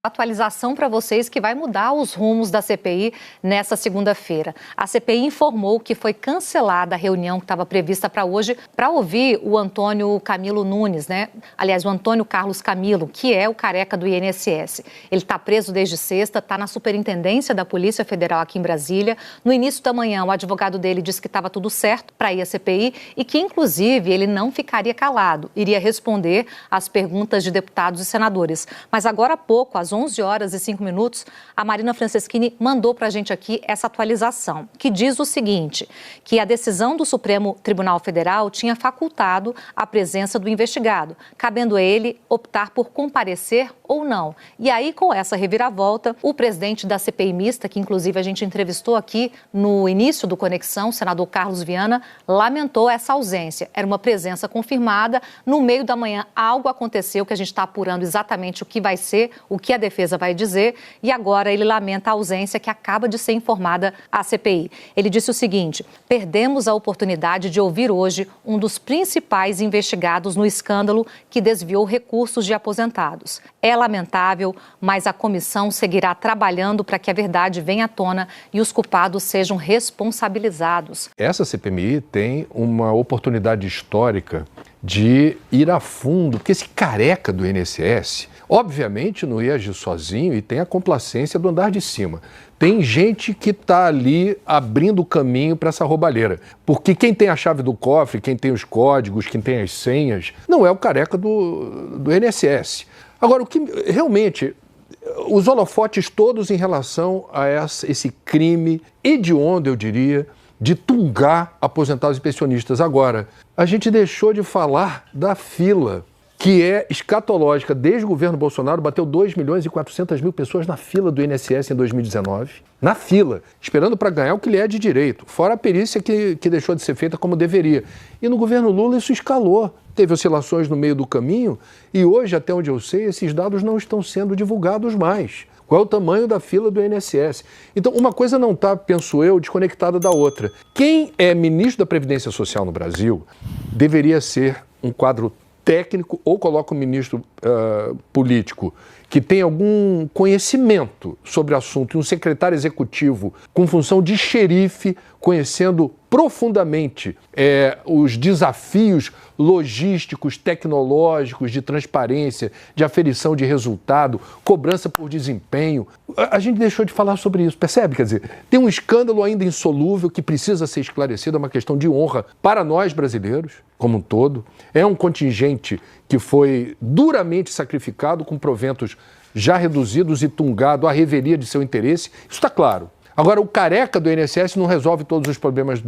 Atualização para vocês que vai mudar os rumos da CPI nessa segunda-feira. A CPI informou que foi cancelada a reunião que estava prevista para hoje para ouvir o Antônio Camilo Nunes, né? Aliás, o Antônio Carlos Camilo, que é o careca do INSS. Ele está preso desde sexta, está na superintendência da Polícia Federal aqui em Brasília. No início da manhã, o advogado dele disse que estava tudo certo para ir à CPI e que, inclusive, ele não ficaria calado, iria responder às perguntas de deputados e senadores. Mas agora há pouco, às 11h05, a Marina Franceschini mandou para a gente aqui essa atualização, que diz o seguinte, que a decisão do Supremo Tribunal Federal tinha facultado a presença do investigado, cabendo a ele optar por comparecer ou não. E aí, com essa reviravolta, o presidente da CPI mista, que inclusive a gente entrevistou aqui no início do Conexão, o senador Carlos Viana, lamentou essa ausência. Era uma presença confirmada. No meio da manhã, algo aconteceu que a gente está apurando exatamente o que vai ser, o que a defesa vai dizer, e agora ele lamenta a ausência que acaba de ser informada à CPI. Ele disse o seguinte: perdemos a oportunidade de ouvir hoje um dos principais investigados no escândalo que desviou recursos de aposentados. É lamentável, mas a comissão seguirá trabalhando para que a verdade venha à tona e os culpados sejam responsabilizados. Essa CPMI tem uma oportunidade histórica de ir a fundo, porque esse careca do INSS, obviamente, não ia agir sozinho e tem a complacência do andar de cima. Tem gente que está ali abrindo o caminho para essa roubalheira. Porque quem tem a chave do cofre, quem tem os códigos, quem tem as senhas, não é o careca do INSS. Agora, o que realmente, os holofotes todos em relação a esse crime hediondo, eu diria, de tungar aposentados e pensionistas. Agora, a gente deixou de falar da fila, que é escatológica. Desde o governo Bolsonaro, bateu 2.400.000 pessoas na fila do INSS em 2019. Na fila, esperando para ganhar o que lhe é de direito. Fora a perícia que deixou de ser feita como deveria. E no governo Lula isso escalou. Teve oscilações no meio do caminho e hoje, até onde eu sei, esses dados não estão sendo divulgados mais. Qual é o tamanho da fila do INSS? Então, uma coisa não está, penso eu, desconectada da outra. Quem é ministro da Previdência Social no Brasil deveria ser um quadro técnico ou coloca um ministro político que tem algum conhecimento sobre o assunto e um secretário executivo com função de xerife, conhecendo profundamente os desafios logísticos, tecnológicos, de transparência, de aferição de resultado, cobrança por desempenho. A gente deixou de falar sobre isso, percebe? Quer dizer, tem um escândalo ainda insolúvel que precisa ser esclarecido, é uma questão de honra para nós brasileiros, como um todo. É um contingente que foi duramente sacrificado, com proventos já reduzidos e tungado à revelia de seu interesse. Isso está claro. Agora, o careca do INSS não resolve todos os problemas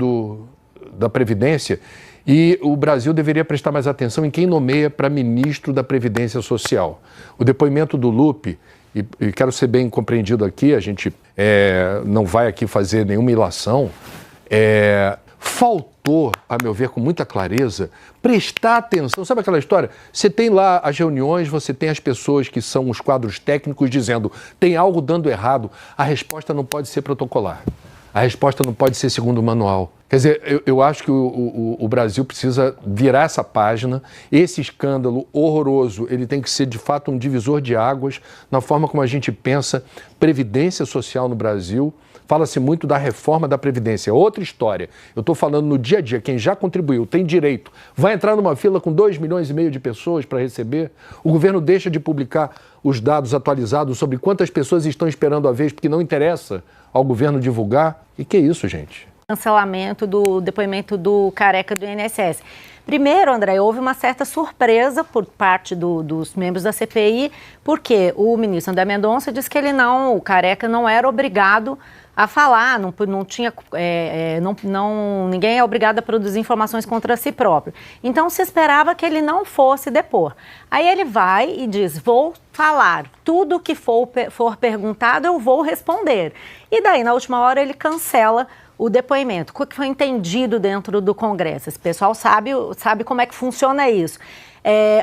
da Previdência e o Brasil deveria prestar mais atenção em quem nomeia para ministro da Previdência Social. O depoimento do Lupe, e quero ser bem compreendido aqui, a gente não vai aqui fazer nenhuma ilação, faltou, a meu ver, com muita clareza, prestar atenção. Sabe aquela história? Você tem lá as reuniões, você tem as pessoas que são os quadros técnicos dizendo tem algo dando errado. A resposta não pode ser protocolar. A resposta não pode ser segundo o manual. Quer dizer, eu acho que o Brasil precisa virar essa página. Esse escândalo horroroso, ele tem que ser, de fato, um divisor de águas na forma como a gente pensa previdência social no Brasil. Fala-se muito da reforma da Previdência. Outra história. Eu estou falando no dia a dia. Quem já contribuiu, tem direito, vai entrar numa fila com 2,5 milhões de pessoas para receber. O governo deixa de publicar os dados atualizados sobre quantas pessoas estão esperando a vez porque não interessa ao governo divulgar. E que é isso, gente? Cancelamento do depoimento do careca do INSS. Primeiro, André, houve uma certa surpresa por parte dos membros da CPI, porque o ministro André Mendonça disse que o careca não era obrigado a falar, não tinha, ninguém é obrigado a produzir informações contra si próprio. Então, se esperava que ele não fosse depor. Aí ele vai e diz, vou falar, tudo que for perguntado eu vou responder. E daí, na última hora, ele cancela o depoimento. O que foi entendido dentro do Congresso? Esse pessoal sabe como é que funciona isso.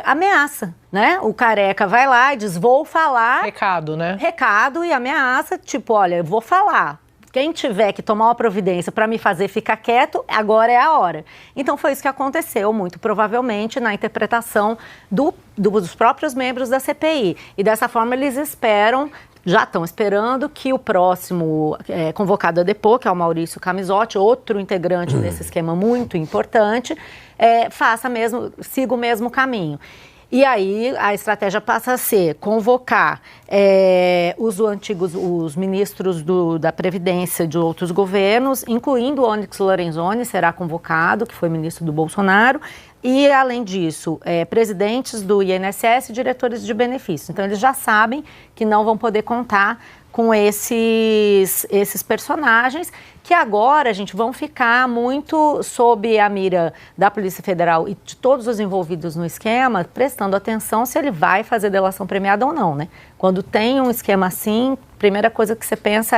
Ameaça, né? O careca vai lá e diz, vou falar. Recado, né? Recado e ameaça, tipo, olha, eu vou falar. quem tiver que tomar uma providência para me fazer ficar quieto, agora é a hora. Então foi isso que aconteceu, muito provavelmente, na interpretação dos próprios membros da CPI. E dessa forma eles já estão esperando que o próximo convocado a depor, que é o Maurício Camisotti, outro integrante desse esquema muito importante, siga o mesmo caminho. E aí a estratégia passa a ser convocar os ministros da Previdência de outros governos, incluindo o Onyx Lorenzoni, será convocado, que foi ministro do Bolsonaro, e, além disso, presidentes do INSS e diretores de benefícios. Então, eles já sabem que não vão poder contar com esses personagens que agora, gente, vão ficar muito sob a mira da Polícia Federal e de todos os envolvidos no esquema, prestando atenção se ele vai fazer delação premiada ou não, né? Quando tem um esquema assim, a primeira coisa que você pensa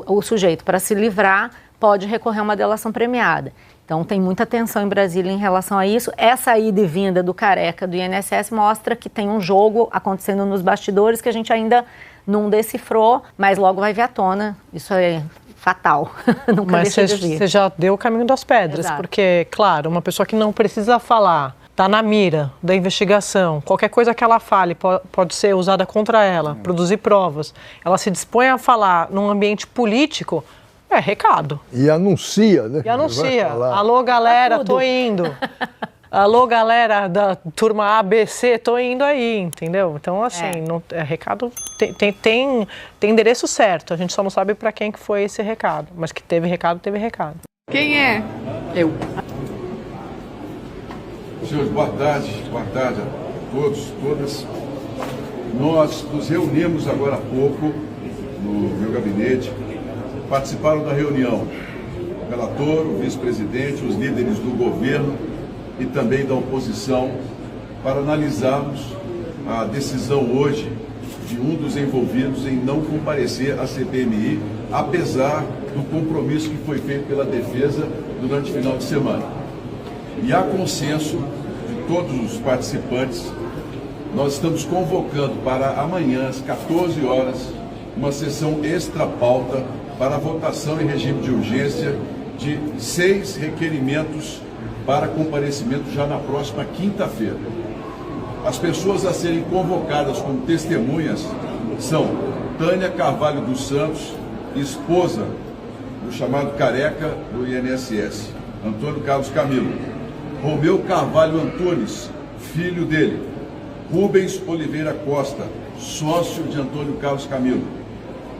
o sujeito, para se livrar, pode recorrer a uma delação premiada. Então, tem muita tensão em Brasília em relação a isso. Essa ida e vinda do Careca do INSS mostra que tem um jogo acontecendo nos bastidores que a gente ainda não decifrou, mas logo vai vir à tona. Isso é fatal. Nunca mas deixa de vir. Você já deu o caminho das pedras, Exato. Porque, claro, uma pessoa que não precisa falar, está na mira da investigação, qualquer coisa que ela fale pode ser usada contra ela, produzir provas. Ela se dispõe a falar num ambiente político, é recado. E anuncia, né? E anuncia. Alô, galera, tô indo. Alô, galera da turma ABC, tô indo aí, entendeu? Então, assim, recado tem endereço certo. A gente só não sabe para quem que foi esse recado. Mas que teve recado, teve recado. Quem é? Eu. Senhores, boa tarde a todos, todas. Nós nos reunimos agora há pouco no meu gabinete. Participaram da reunião o relator, o vice-presidente, os líderes do governo e também da oposição para analisarmos a decisão hoje de um dos envolvidos em não comparecer à CPMI, apesar do compromisso que foi feito pela defesa durante o final de semana. E há consenso de todos os participantes, nós estamos convocando para amanhã, às 14 horas, uma sessão extra-pauta para a votação em regime de urgência de 6 requerimentos para comparecimento já na próxima quinta-feira. As pessoas a serem convocadas como testemunhas são Tânia Carvalho dos Santos, esposa do chamado Careca do INSS, Antônio Carlos Camilo, Romeu Carvalho Antunes, filho dele, Rubens Oliveira Costa, sócio de Antônio Carlos Camilo,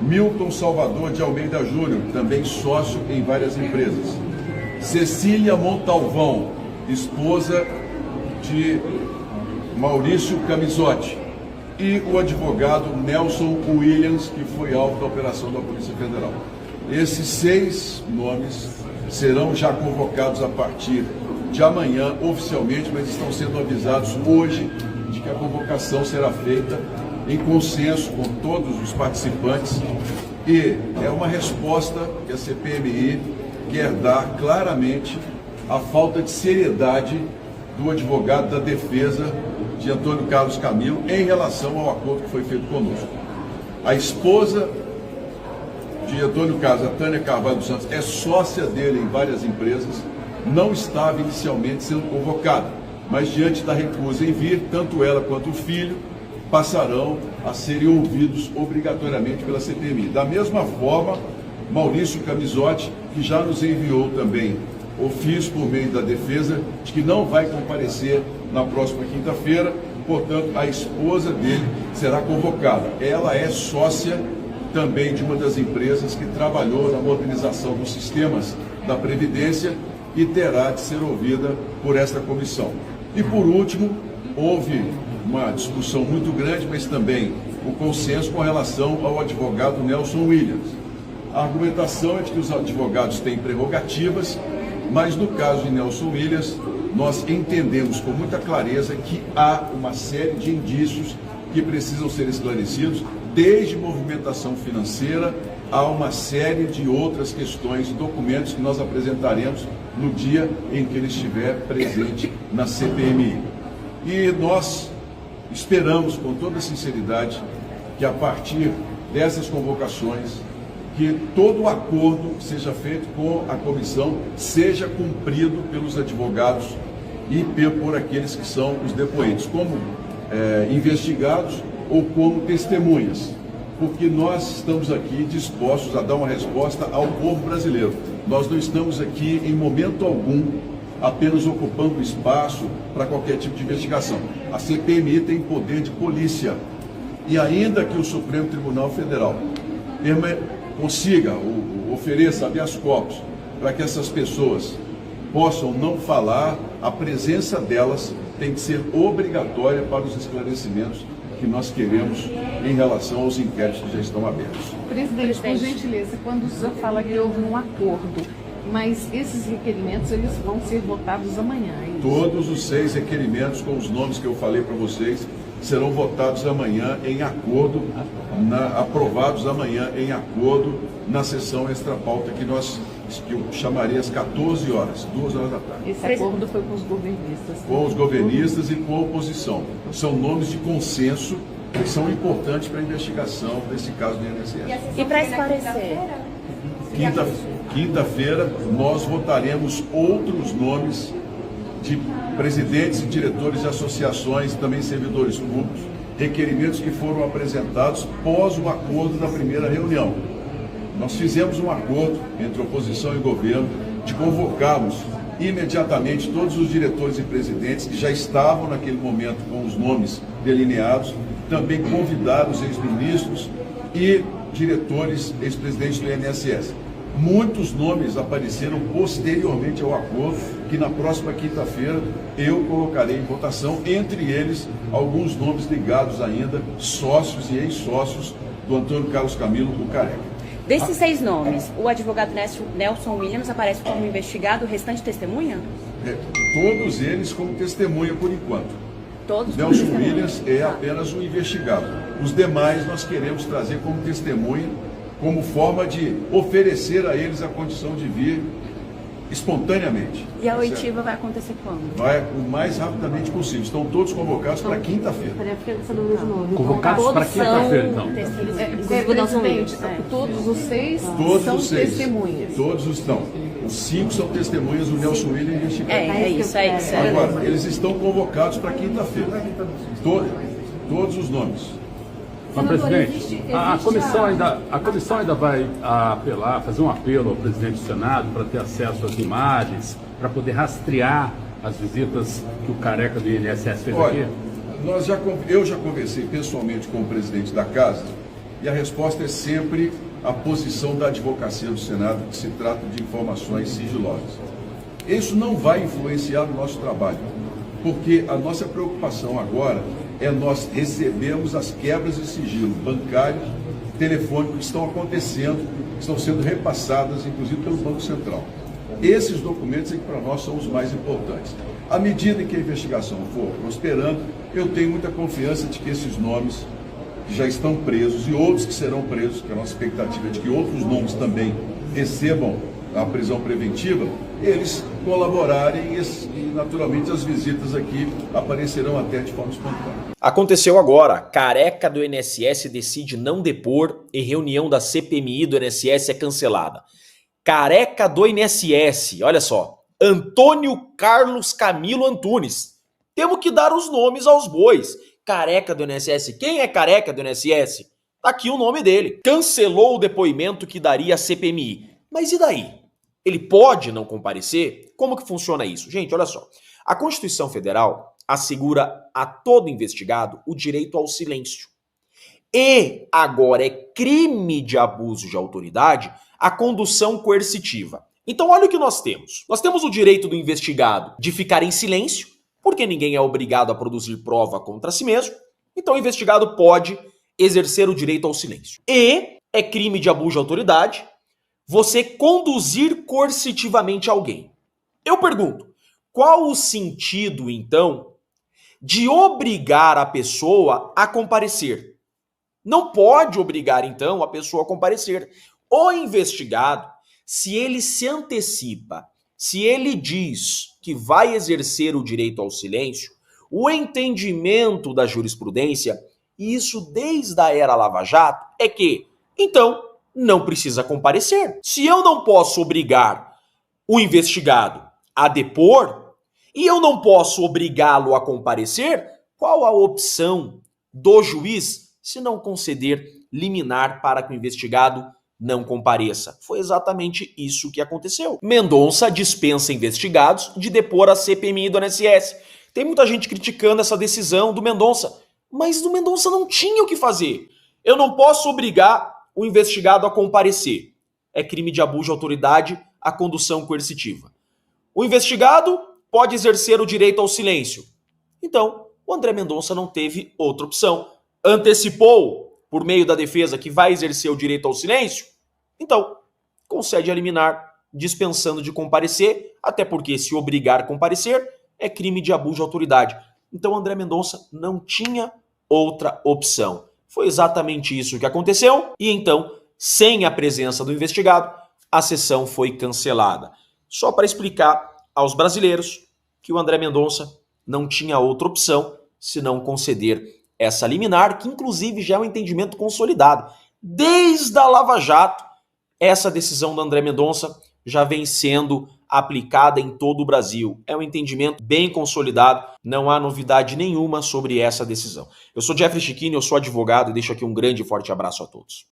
Milton Salvador de Almeida Júnior, também sócio em várias empresas, Cecília Montalvão, esposa de Maurício Camisotti, e o advogado Nelson Williams, que foi alvo da operação da Polícia Federal. Esses 6 nomes serão já convocados a partir de amanhã, oficialmente, mas estão sendo avisados hoje de que a convocação será feita em consenso com todos os participantes, e é uma resposta que a CPMI quer dar claramente à falta de seriedade do advogado da defesa de Antônio Carlos Camilo em relação ao acordo que foi feito conosco. A esposa de Antônio Carlos, a Tânia Carvalho dos Santos, é sócia dele em várias empresas, não estava inicialmente sendo convocada, mas diante da recusa em vir, tanto ela quanto o filho passarão a serem ouvidos obrigatoriamente pela CPMI. Da mesma forma, Maurício Camisotti, que já nos enviou também ofício por meio da defesa de que não vai comparecer na próxima quinta-feira, portanto, a esposa dele será convocada. Ela é sócia também de uma das empresas que trabalhou na modernização dos sistemas da Previdência e terá de ser ouvida por esta comissão. E, por último, houve uma discussão muito grande, mas também o consenso com relação ao advogado Nelson Williams. A argumentação é de que os advogados têm prerrogativas, mas no caso de Nelson Williams, nós entendemos com muita clareza que há uma série de indícios que precisam ser esclarecidos, desde movimentação financeira a uma série de outras questões e documentos que nós apresentaremos no dia em que ele estiver presente na CPMI. E nós esperamos com toda sinceridade que a partir dessas convocações, que todo o acordo que seja feito com a comissão seja cumprido pelos advogados e por aqueles que são os depoentes, como investigados ou como testemunhas, porque nós estamos aqui dispostos a dar uma resposta ao povo brasileiro. Nós não estamos aqui em momento algum apenas ocupando espaço para qualquer tipo de investigação. A CPMI tem poder de polícia e ainda que o Supremo Tribunal Federal consiga ou ofereça habeas corpus para que essas pessoas possam não falar, a presença delas tem que ser obrigatória para os esclarecimentos que nós queremos em relação aos inquéritos que já estão abertos. Presidente, por gentileza, quando o senhor fala que houve um acordo, mas esses requerimentos eles vão ser votados amanhã, é isso? Todos os 6 requerimentos com os nomes que eu falei para vocês serão votados amanhã em acordo, aprovados amanhã em acordo na sessão extra-pauta que eu chamaria às 14 horas, 2 horas da tarde. Esse acordo foi com os governistas? Com os governistas e com a oposição. São nomes de consenso que são importantes para a investigação desse caso do INSS. E para esclarecer? Quinta-feira nós votaremos outros nomes de presidentes e diretores de associações, também servidores públicos, requerimentos que foram apresentados pós o acordo da primeira reunião. Nós fizemos um acordo entre oposição e governo de convocarmos imediatamente todos os diretores e presidentes que já estavam naquele momento com os nomes delineados, também convidar os ex-ministros e diretores, ex-presidentes do INSS. Muitos nomes apareceram posteriormente ao acordo, que na próxima quinta-feira eu colocarei em votação, entre eles alguns nomes ligados ainda, sócios e ex-sócios do Antônio Carlos Camilo, o Careca. Desses 6 nomes, o advogado Nelson Williams aparece como investigado, o restante testemunha? Todos eles como testemunha por enquanto. Todos Nelson Williams é apenas um investigado. Os demais nós queremos trazer como testemunha, como forma de oferecer a eles a condição de vir espontaneamente. E a oitiva vai acontecer quando? Vai o mais rapidamente possível. Estão todos convocados para quinta-feira. Convocados para quinta-feira, então. Presidente, todos os 6 são testemunhas. Todos estão. Os 5 são testemunhas, o Nelson Williams é investigado. É isso. Agora, eles estão convocados para quinta-feira. Todos os nomes. Mas, presidente, a comissão ainda vai apelar, fazer um apelo ao presidente do Senado para ter acesso às imagens, para poder rastrear as visitas que o Careca do INSS fez aqui? Eu já conversei pessoalmente com o presidente da Casa e a resposta é sempre a posição da advocacia do Senado, que se trata de informações sigilosas. Isso não vai influenciar no nosso trabalho, porque a nossa preocupação agora nós recebemos as quebras de sigilo bancário, telefônico que estão acontecendo, que estão sendo repassadas, inclusive pelo Banco Central. Esses documentos é que para nós são os mais importantes. À medida em que a investigação for prosperando, eu tenho muita confiança de que esses nomes que já estão presos e outros que serão presos, que a nossa expectativa é de que outros nomes também recebam a prisão preventiva, eles colaborarem e naturalmente as visitas aqui aparecerão até de forma espontânea. Aconteceu agora, Careca do INSS decide não depor e reunião da CPMI do INSS é cancelada. Careca do INSS, olha só, Antônio Carlos Camilo Antunes. Temos que dar os nomes aos bois. Careca do INSS, quem é Careca do INSS? Tá aqui o nome dele. Cancelou o depoimento que daria a CPMI. Mas e daí? Ele pode não comparecer? Como que funciona isso? Gente, olha só. A Constituição Federal assegura a todo investigado o direito ao silêncio. E agora é crime de abuso de autoridade a condução coercitiva. Então olha o que nós temos. Nós temos o direito do investigado de ficar em silêncio, porque ninguém é obrigado a produzir prova contra si mesmo. Então o investigado pode exercer o direito ao silêncio. E é crime de abuso de autoridade você conduzir coercitivamente alguém. Eu pergunto, qual o sentido, então, de obrigar a pessoa a comparecer? Não pode obrigar, então, a pessoa a comparecer. O investigado, se ele se antecipa, se ele diz que vai exercer o direito ao silêncio, o entendimento da jurisprudência, e isso desde a era Lava Jato, é que, então, não precisa comparecer. Se eu não posso obrigar o investigado a depor e eu não posso obrigá-lo a comparecer, qual a opção do juiz se não conceder liminar para que o investigado não compareça? Foi exatamente isso que aconteceu. Mendonça dispensa investigados de depor a CPMI do INSS. Tem muita gente criticando essa decisão do Mendonça, mas o Mendonça não tinha o que fazer. Eu não posso obrigar o investigado a comparecer. É crime de abuso de autoridade a condução coercitiva. O investigado pode exercer o direito ao silêncio. Então, o André Mendonça não teve outra opção. Antecipou, por meio da defesa, que vai exercer o direito ao silêncio? Então, concede a liminar, dispensando de comparecer, até porque se obrigar a comparecer é crime de abuso de autoridade. Então, André Mendonça não tinha outra opção. Foi exatamente isso que aconteceu e então, sem a presença do investigado, a sessão foi cancelada. Só para explicar aos brasileiros que o André Mendonça não tinha outra opção senão conceder essa liminar, que inclusive já é um entendimento consolidado. Desde a Lava Jato, essa decisão do André Mendonça já vem sendo aplicada em todo o Brasil. É um entendimento bem consolidado, não há novidade nenhuma sobre essa decisão. Eu sou Jeffrey Chiquini, eu sou advogado e deixo aqui um grande e forte abraço a todos.